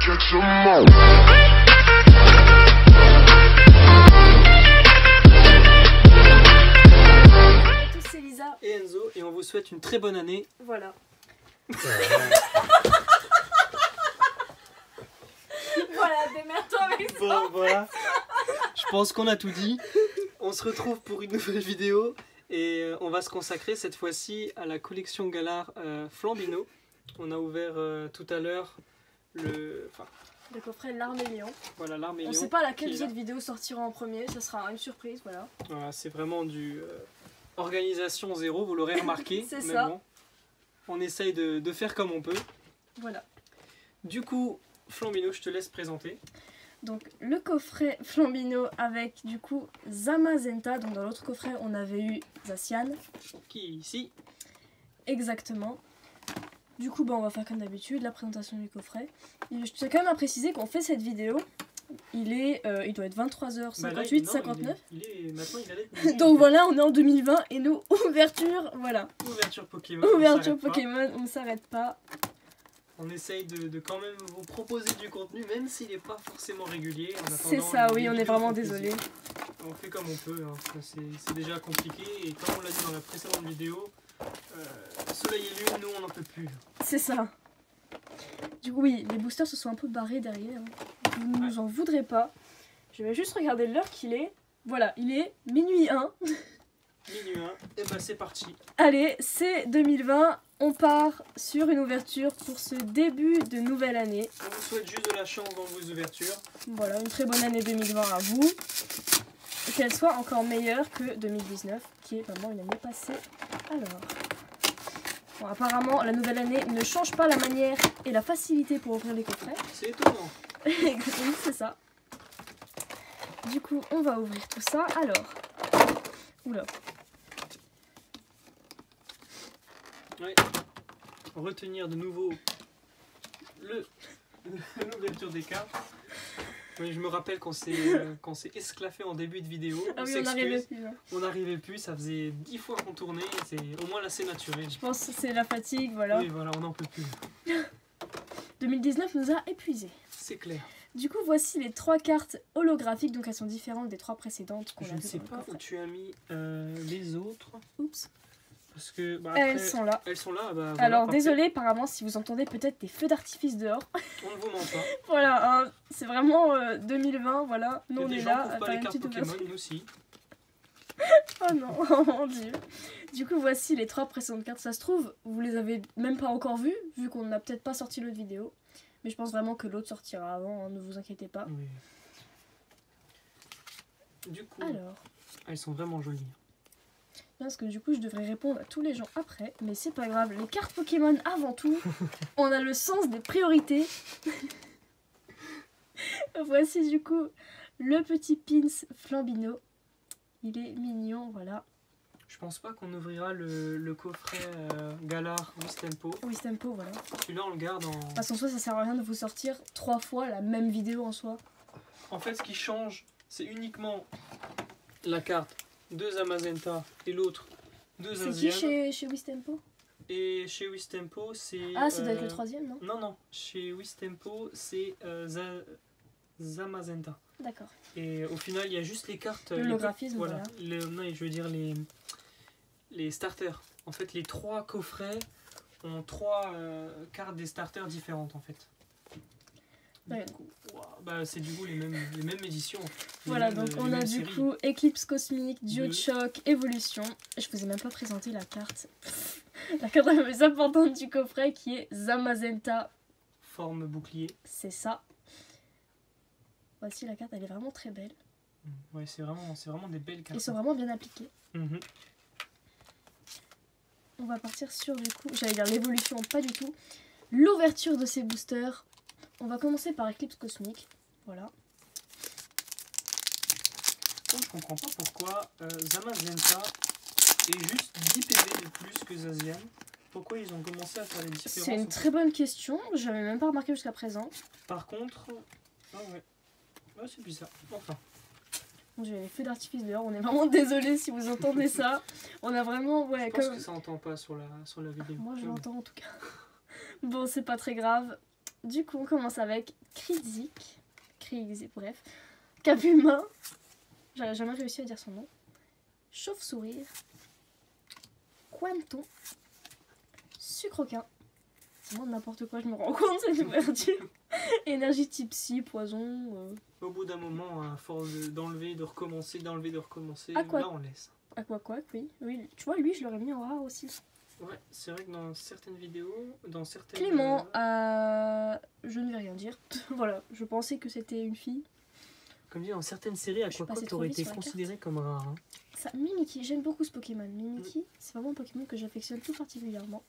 tous, c'est Lisa et Enzo et on vous souhaite une très bonne année. Voilà. Voilà, démerde-toi avec ça. Bon, voilà. Je pense qu'on a tout dit. On se retrouve pour une nouvelle vidéo et on va se consacrer cette fois-ci à la collection Galard Flambino. On a ouvert tout à l'heure le coffret l'Armélion. Voilà, l'Armélion. On sait pas laquelle de cette vidéo sortira en premier, ça sera une surprise, voilà. Voilà, c'est vraiment du organisation zéro, vous l'aurez remarqué. C'est mais ça. Bon, on essaye de faire comme on peut. Voilà. Du coup, Flambino, je te laisse présenter. Donc le coffret Flambino avec du coup Zamazenta. Donc dans l'autre coffret on avait eu Zacian. Qui est ici. Exactement. Du coup on va faire comme d'habitude la présentation du coffret. Et je tiens quand même à préciser qu'on fait cette vidéo. Il doit être 23h58, Bah là, 59. Maintenant il allait être Donc voilà, on est en 2020 et nous, ouverture, voilà. Ouverture Pokémon. Ouverture Pokémon, on s'arrête pas. On essaye de quand même vous proposer du contenu, même s'il n'est pas forcément régulier. C'est ça, oui, on est vraiment désolé. On fait comme on peut, hein. C'est déjà compliqué. Et comme on l'a dit dans la précédente vidéo, soleil et lune, nous on n'en peut plus. C'est ça. Du coup, oui, les boosters se sont un peu barrés derrière. Vous ne nous en voudrez pas. Je vais juste regarder l'heure qu'il est. Voilà, il est minuit 1. Minuit 1, et bah c'est parti. Allez, c'est 2020. On part sur une ouverture pour ce début de nouvelle année. On vous souhaite juste de la chance dans vos ouvertures. Voilà, une très bonne année 2020 à vous. Et qu'elle soit encore meilleure que 2019, qui est vraiment une année passée. Alors, bon, apparemment, la nouvelle année ne change pas la manière et la facilité pour ouvrir les coffrets. C'est étonnant. Oui, c'est ça. Du coup, on va ouvrir tout ça. Alors, oula. Ouais. Retenir de nouveau l'ouverture des cartes. Oui, je me rappelle qu'on s'est esclaffé en début de vidéo. Ah oui, on n'arrivait plus. Hein. On n'arrivait plus, ça faisait 10 fois qu'on tournait. C'est au moins là, c'est naturel. Je pense que c'est la fatigue, voilà. Oui, voilà, on n'en peut plus. 2019 nous a épuisés. C'est clair. Du coup, voici les 3 cartes holographiques, donc elles sont différentes des 3 précédentes qu'on a Je ne vues sais dans le pas coffret. où tu as mis les autres. Oups. Parce que, bah, après, elles sont là. Elles sont là. Bah, voilà, alors, parfait. désolé, apparemment, si vous entendez peut-être des feux d'artifice dehors. On ne vous ment pas. Voilà, hein, c'est vraiment 2020, voilà. Nous, on Il y a est des gens là. qui n'ouvrent pas les cartes Pokémon, nous aussi. Oh non, oh mon dieu. Du coup, voici les 3 précédentes cartes. Ça se trouve, vous les avez même pas encore vues, vu qu'on n'a peut-être pas sorti l'autre vidéo. Mais je pense vraiment que l'autre sortira avant, hein, ne vous inquiétez pas. Oui. Du coup, Alors, elles sont vraiment jolies. parce que du coup, je devrais répondre à tous les gens après. Mais c'est pas grave, les cartes Pokémon avant tout, on a le sens des priorités. Voici du coup le petit pins Flambino. Il est mignon, voilà. Je pense pas qu'on ouvrira le coffret Galard Wistempo. Wistempo, voilà. Celui-là, on le garde en... Parce qu'en soi, ça sert à rien de vous sortir 3 fois la même vidéo en soi. En fait, ce qui change, c'est uniquement la carte de Zamazenta et l'autre de C'est Zacian. qui chez Wistempo? Et chez Wistempo, c'est... Ah, ça doit être le 3e, non? Non, non. Chez Wistempo, c'est Zamazenta. D'accord. Et au final, il y a juste les cartes... Le graphisme, voilà. voilà. Non, je veux dire les starters. En fait, les 3 coffrets ont 3 cartes des starters différentes, en fait. Ouais. Du coup, bah, c'est du coup les mêmes éditions. Voilà, donc on a du coup Éclipse Cosmique, Duo de Choc, Évolution. Je vous ai même pas présenté la carte. La carte la plus importante du coffret qui est Zamazenta. Forme bouclier. C'est ça. Voici la carte, elle est vraiment très belle. Ouais, c'est vraiment des belles cartes. Ils sont vraiment bien appliqués. Mm-hmm. On va partir sur du coup, j'allais dire l'évolution, pas du tout. L'ouverture de ces boosters. On va commencer par Éclipse Cosmique. Voilà. Donc, je comprends pas pourquoi Zamazenta est juste 10 PV de plus que Zacian. Pourquoi ils ont commencé à faire les différences? C'est une très bonne question. Je n'avais même pas remarqué jusqu'à présent. Par contre... Ah ouais. Ouais, c'est bizarre. Enfin. J'ai les feux d'artifice dehors. On est vraiment désolé si vous entendez ça. On a vraiment... Ouais, je pense que ça entend pas sur la vidéo. Moi, je l'entends en tout cas. Bon, c'est pas très grave. Du coup, on commence avec Krizik, bref, Capuma, j'avais jamais réussi à dire son nom, Chauve-sourire, Quanton, Sucroquin, c'est moi n'importe quoi, je me rends compte, c'est une ouverture, Énergie type Psy, Poison... Au bout d'un moment, à force d'enlever, de recommencer, là on laisse. Aqua, oui, tu vois, lui je l'aurais mis en rare aussi. Ouais, c'est vrai que dans certaines vidéos, dans certaines... Clément, je ne vais rien dire. Voilà, je pensais que c'était une fille. Comme dit, dans certaines séries, Aqua aurait été considéré comme rare. Hein. Ça, Mimikyu, j'aime beaucoup ce Pokémon. Mimikyu, c'est vraiment un Pokémon que j'affectionne tout particulièrement.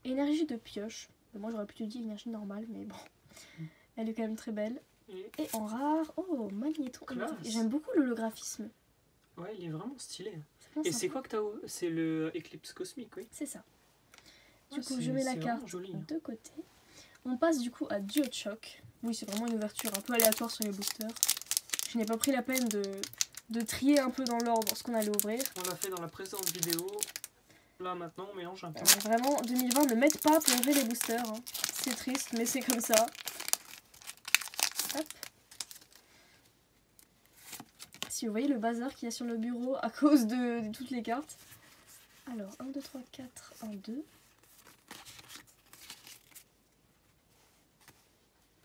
Énergie de pioche. Moi j'aurais plutôt dit énergie normale, mais bon. Elle est quand même très belle. Et en rare, oh, Magnéton. J'aime beaucoup l'holographisme. Ouais, il est vraiment stylé. Et c'est quoi que t'as? C'est le Éclipse Cosmique, oui. C'est ça. Du coup, je mets la carte de côté. On passe du coup à Duochoc. Oui, c'est vraiment une ouverture un peu aléatoire sur les boosters. Je n'ai pas pris la peine de trier un peu dans l'ordre ce qu'on allait ouvrir. On l'a fait dans la précédente vidéo. Là, maintenant, on mélange un peu. Vraiment, 2020, ne m'aide pas pour ouvrir les boosters. Hein. C'est triste, mais c'est comme ça. Hop. Si vous voyez le bazar qu'il y a sur le bureau à cause de toutes les cartes. Alors, 1, 2, 3, 4, 1, 2.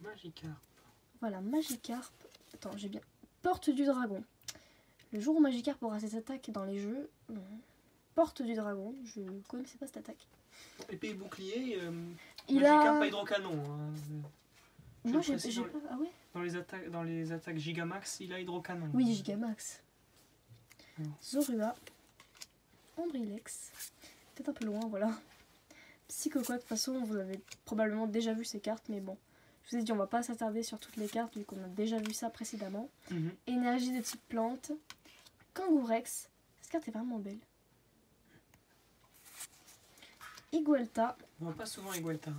Magikarp. Voilà, Magikarp. Attends, j'ai bien... Porte du dragon. Le jour où Magikarp aura cette attaque dans les jeux... Porte du dragon, je connaissais pas cette attaque. Épée et bouclier, Magikarp a hydrocanon. Hein. Moi j'ai pas... Ah ouais. Dans les attaques Gigamax, il a hydrocanon. Oui, Gigamax. Zorua. Ambrilex. Peut-être un peu loin, voilà. Psychoquack, de toute façon, vous avez probablement déjà vu ces cartes, mais bon. Je vous ai dit, on va pas s'attarder sur toutes les cartes, vu qu'on a déjà vu ça précédemment. Énergie de type plante. Kangourex. Cette carte est vraiment belle. Igualta. On voit pas souvent Igualta.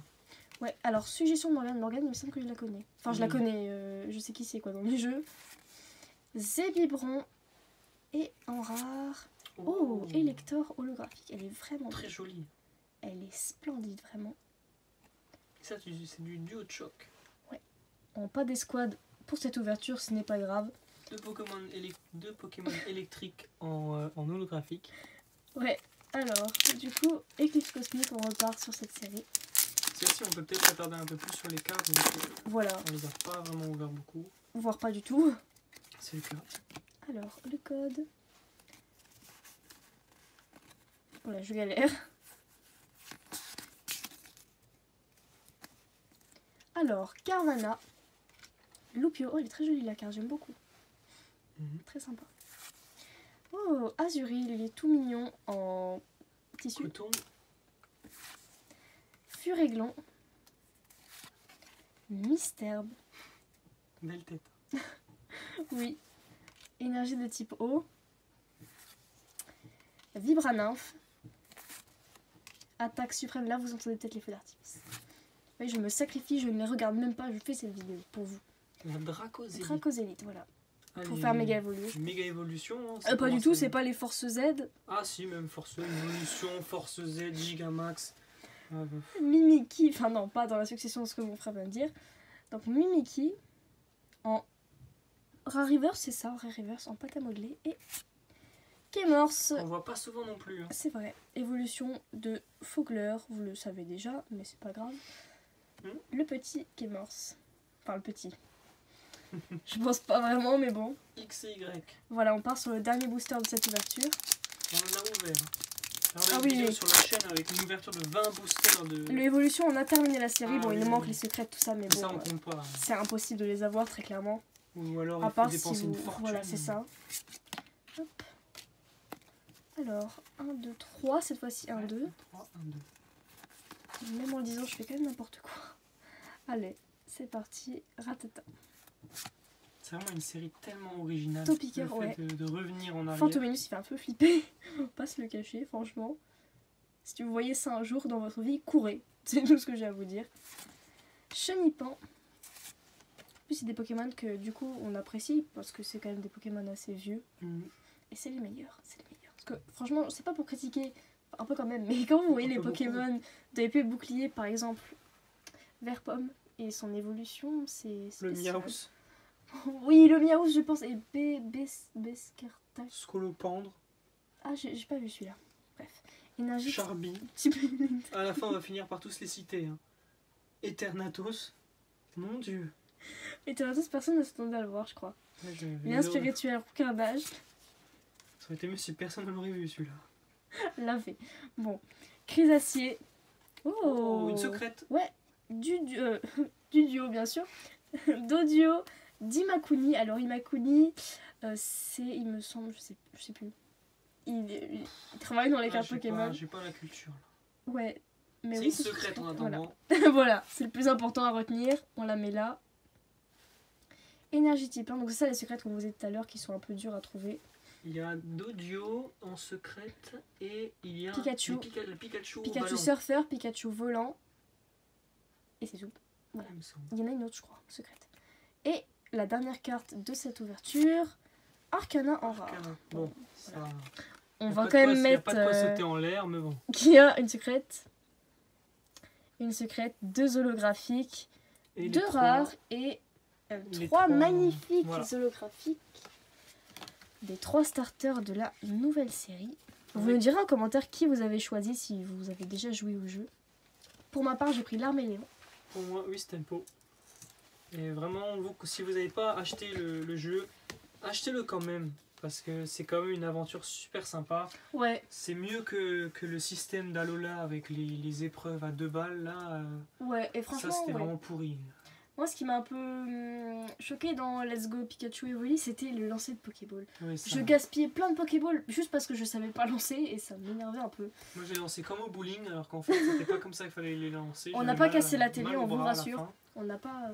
Ouais, alors suggestion de Morgane, il me semble que je la connais. Enfin, je la connais, je sais qui c'est quoi dans les jeux. Zébibron. Et en rare... Oh, Elector holographique. Elle est vraiment très jolie. Elle est splendide, vraiment. Ça, c'est du Duochoc. Ouais. On pas d'escouade pour cette ouverture, ce n'est pas grave. Deux Pokémon électriques en holographique. Ouais, alors, du coup, Eclipse Cosmique, on repart sur cette série. Celle-ci, on peut peut-être s'attarder un peu plus sur les cartes. Voilà. On les a pas vraiment ouverts beaucoup. Voire pas du tout. C'est le cas. Alors, le code... Voilà, je galère. Alors, Carvana. Lupio. Oh, elle est très jolie la carte, j'aime beaucoup. Très sympa. Oh, Azuril, il est tout mignon en tissu. Coton. Furéglan. Misterbe. Belle tête. Oui. Énergie de type eau. Vibranymphe. Attaque suprême. Là, vous entendez peut-être les feux d'artifice. Oui, je me sacrifie, je ne les regarde même pas, je fais cette vidéo pour vous. La Dracosélite. Dracosélite, voilà. Pour faire méga évolution. Méga évolution. Hein, pas du tout, c'est pas les forces Z. Ah si, même force évolution, force Z, Gigamax. Mimikyu, enfin non, pas dans la succession de ce que mon frère vient de dire. Donc Mimikyu en Rare Reverse, c'est ça, Rare Reverse en pâte à modeler. Et Kémorse. On voit pas souvent non plus. Hein. C'est vrai. Évolution de Fogler, vous le savez déjà, mais c'est pas grave. Le petit Kémorse. Enfin, le petit. Je pense pas vraiment, mais bon. X et Y. Voilà, on part sur le dernier booster de cette ouverture. On en a ouvert. Alors, une vidéo sur la chaîne avec une ouverture de 20 boosters de... L'évolution, on a terminé la série. Bon, il nous manque les secrets, tout ça, mais bon. Ça, on compte pas. C'est impossible de les avoir, très clairement. Ou alors, à part il faut dépenser une fortune. Voilà, c'est ça. Hop. Alors, 1, 2, 3. Cette fois-ci, 1, 2. 3, 1, 2. Même en le disant, je fais quand même n'importe quoi. Allez, c'est parti. Ratata. C'est vraiment une série tellement originale. Topicaire, ouais. De revenir en arrière. Fantominus, il fait un peu flipper. On va pas se le cacher, franchement. Si vous voyez ça un jour dans votre vie, courez. C'est tout ce que j'ai à vous dire. Chenipan. En plus, c'est des Pokémon que du coup on apprécie parce que c'est quand même des Pokémon assez vieux. Et c'est les meilleurs. C'est les meilleurs. Parce que franchement, c'est pas pour critiquer, un peu quand même, mais quand vous voyez les Pokémon de épée bouclier, par exemple, Vert Pomme, Et son évolution, c'est Le spécial. Miaus. Oui, le Miaus, je pense. Et Bescartache. Scolopendre. Ah, j'ai pas vu celui-là. Bref. Énergie. Charby. À la fin, on va finir par tous les citer. Hein. Eternatus. Mon dieu. Et Terratus, personne ne s'attendait à le voir, je crois. Ouais, Lien spirituel, roucardage. Ça aurait été mieux si personne ne l'aurait vu celui-là. Lavé. Bon. Chrysacier. Oh, une secrète. Ouais. Du duo, bien sûr. Dodio. d'Imakuni. Alors, Imakuni, c'est, il me semble, je sais plus. Il travaille dans les cartes Pokémon. J'ai pas la culture. Là. Ouais. Mais c'est oui, une secrète en attendant. Voilà, voilà, c'est le plus important à retenir. On la met là. Énergie type 1, donc c'est ça les secrètes qu'on vous disait tout à l'heure qui sont un peu durs à trouver. Il y a Dodio en secrète et il y a Pikachu. le Pikachu Pikachu surfeur, Pikachu volant. Et c'est tout. Voilà. Il y en a une autre, je crois, secrète. Et la dernière carte de cette ouverture, Arcana en rare. Bon, voilà. ça... On va quand même mettre. Il n'y a pas de quoi sauter en l'air, mais bon. Qui a une secrète, deux holographiques, et deux rares et trois magnifiques holographiques. Des 3 starters de la nouvelle série. Vous me direz en commentaire qui vous avez choisi si vous avez déjà joué au jeu. Pour ma part, j'ai pris l'arme élément. Pour moi, oui, c'est Tempo. Et vraiment, si vous n'avez pas acheté le jeu, achetez-le quand même. Parce que c'est quand même une aventure super sympa. Ouais. C'est mieux que le système d'Alola avec les épreuves à 2 balles. Là, ouais, et franchement, ça c'était vraiment pourri. Moi, ce qui m'a un peu choqué dans Let's Go Pikachu Evoli, c'était le lancer de Pokéball. Oui, je gaspillais plein de Pokéballs juste parce que je savais pas lancer et ça m'énervait un peu. Moi, j'ai lancé comme au bowling, alors qu'en fait, c'était pas comme ça qu'il fallait les lancer. On n'a pas cassé la télé, on vous rassure. On n'a pas.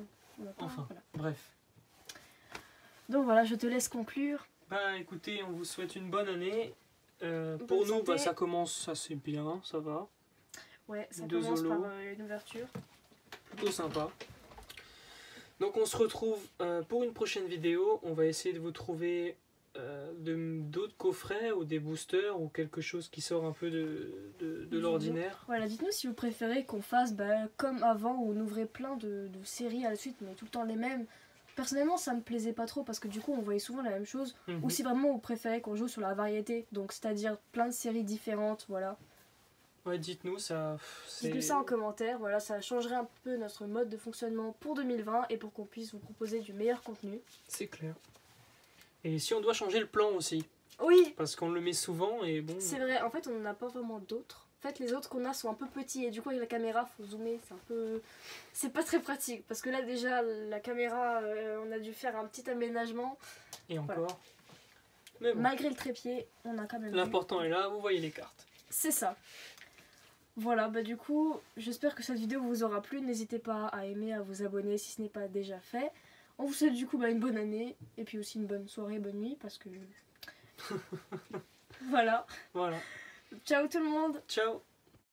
Enfin, voilà. Bref. Donc voilà, je te laisse conclure. Bah écoutez, on vous souhaite une bonne année. Pour nous, bah, ça commence assez bien, ça va. Ouais, ça commence par une ouverture. Plutôt sympa. Donc on se retrouve pour une prochaine vidéo. On va essayer de vous trouver d'autres coffrets ou des boosters ou quelque chose qui sort un peu de l'ordinaire. Voilà, dites-nous si vous préférez qu'on fasse comme avant où on ouvrait plein de séries à la suite mais tout le temps les mêmes. Personnellement ça me plaisait pas trop parce que du coup on voyait souvent la même chose. Ou si vraiment vous préférez qu'on joue sur la variété, donc c'est-à-dire plein de séries différentes, voilà. Ouais, dites-nous ça. Dites-nous ça en commentaire, voilà, ça changerait un peu notre mode de fonctionnement pour 2020 et pour qu'on puisse vous proposer du meilleur contenu. C'est clair. Et si on doit changer le plan aussi. Oui. Parce qu'on le met souvent et bon. C'est vrai, en fait on n'en a pas vraiment d'autres. En fait les autres qu'on a sont un peu petits et du coup avec la caméra faut zoomer, c'est un peu... C'est pas très pratique parce que là déjà la caméra on a dû faire un petit aménagement. Et encore. Voilà. Mais bon. Malgré le trépied, on a quand même... L'important est là, vous voyez les cartes. C'est ça. Voilà, bah du coup, j'espère que cette vidéo vous aura plu. N'hésitez pas à aimer, à vous abonner si ce n'est pas déjà fait. On vous souhaite du coup une bonne année et puis aussi une bonne soirée, bonne nuit parce que... Voilà. Voilà. Ciao tout le monde. Ciao.